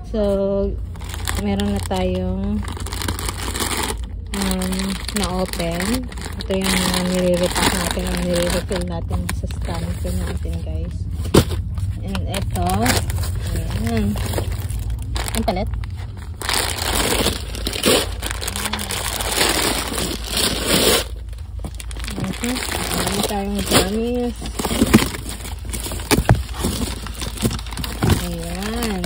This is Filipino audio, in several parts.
So, meron na tayong na-open. Ito yung nire-repack natin, ang nire-refill natin sa stand natin, guys. And ito, ayan. Ang palit. Okay. Meron tayong gummies. Ayan.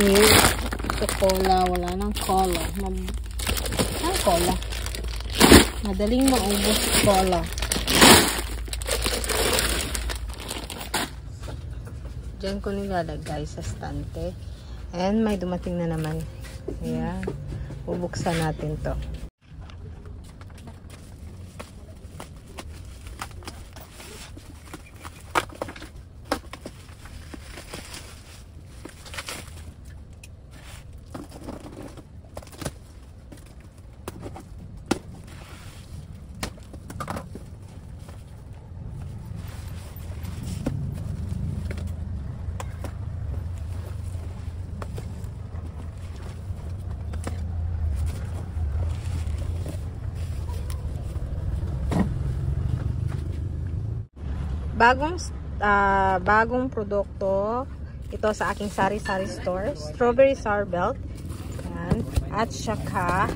Ito cola, wala nang cola. Cola. Madaling maubos cola. Diyan ko nilalagay sa stante. And may dumating na naman. Ayan. Bubuksan natin to. Bagong produkto ito sa aking sari-sari store, strawberry sour belt. Ayan. At saka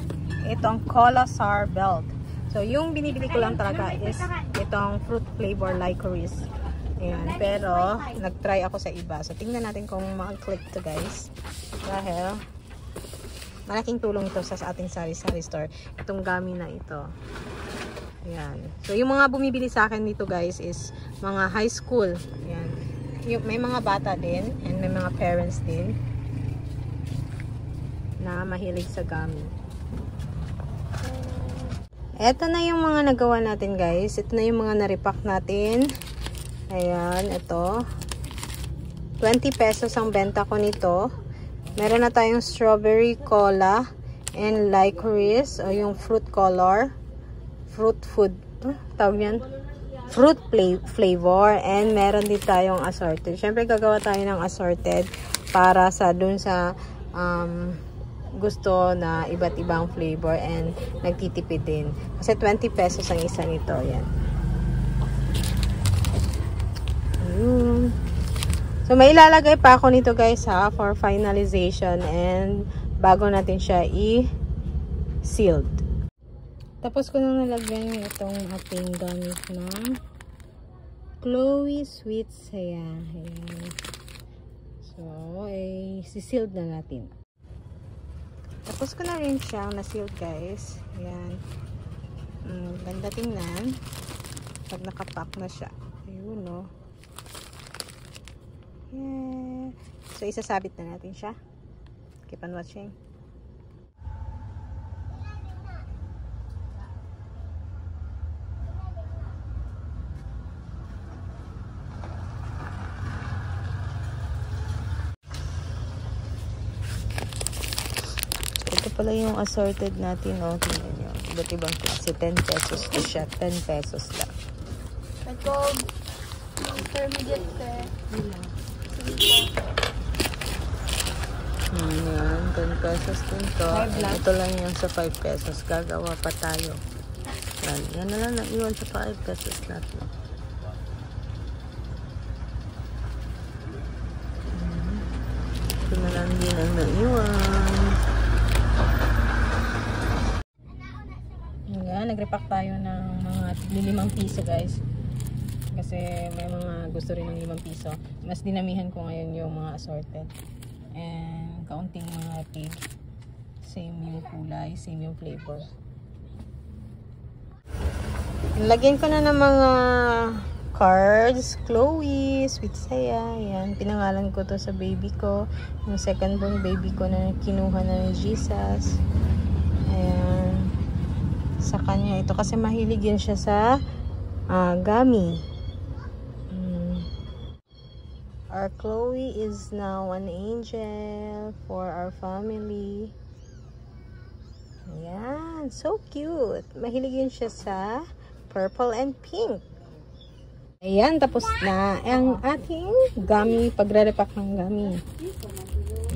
itong cola sour belt. So yung binibili ko lang talaga is itong fruit flavor licorice. Ayan. Pero nag-try ako sa iba, so tingnan natin kung mag-click to, guys, dahil malaking tulong ito sa ating sari-sari store, itong gummy na ito. Ayan. So, yung mga bumibili sa akin dito, guys, is mga high school. Ayan. May mga bata din, and may mga parents din na mahilig sa gummy. Ito na yung mga nagawa natin, guys. Ito na yung mga na-repack natin. Ayan, ito. 20 pesos ang benta ko nito. Meron na tayong strawberry cola and licorice, o yung fruit color. Fruit flavor, and meron din tayong assorted. Syempre gagawa tayo ng assorted para sa dun sa gusto na iba't ibang flavor, and nagtitipid din kasi 20 pesos ang isa nito. Yan. So may ilalagay pa ako nito, guys, ha, for finalization, and bago natin siya i-sealed. Tapos ko nang nalagyan itong ating gamit na Chloe Sweet Saya. Ayan. So, si-sealed na natin. Tapos ko na rin siyang na-sealed, guys. Ayan. Ganda tingnan pag nakapack na siya. Ayun, no. Yeah. So, isasabit na natin siya. Keep on watching. Ito pala yung assorted natin, oh. Tingnan nyo. Iba't ibang klase. 10 pesos to siya. 10 pesos lang. Ito, intermediate ka. Yan. 10 pesos din to. Ito lang yung sa 5 pesos. Gagawa pa tayo. Yan na lang naiwan sa 5 pesos natin. Ito na lang din ang naiwan. Ayan, nag-repack tayo ng mga 5 piso guys. Kasi may mga gusto rin ng 5 piso. Mas dinamihan ko ngayon yung mga assorted. And kaunting mga pig. Same yung kulay, same yung flavor. Lagyan ko na ng mga cards. Chloe, Sweet Saya. Ayan, pinangalan ko to sa baby ko. Yung second born baby ko na kinuha na ni Jesus. Ayan. Sa kanya ito kasi mahilig yan siya sa gummy. Our Chloe is now an angel for our family. Ayan, so cute. Mahilig yun siya sa purple and pink. Ayan, tapos na ang ating gummy, pagre-repack ng gummy.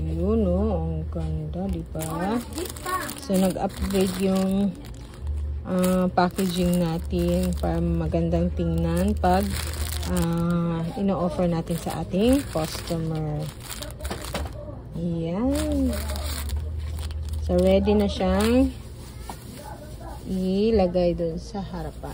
Ayun, ang ganda, diba? So, nag-upgrade yung packaging natin para magandang tingnan pag ino-offer natin sa ating customer. Ayan. So, ready na siyang ilagay dun sa harapan.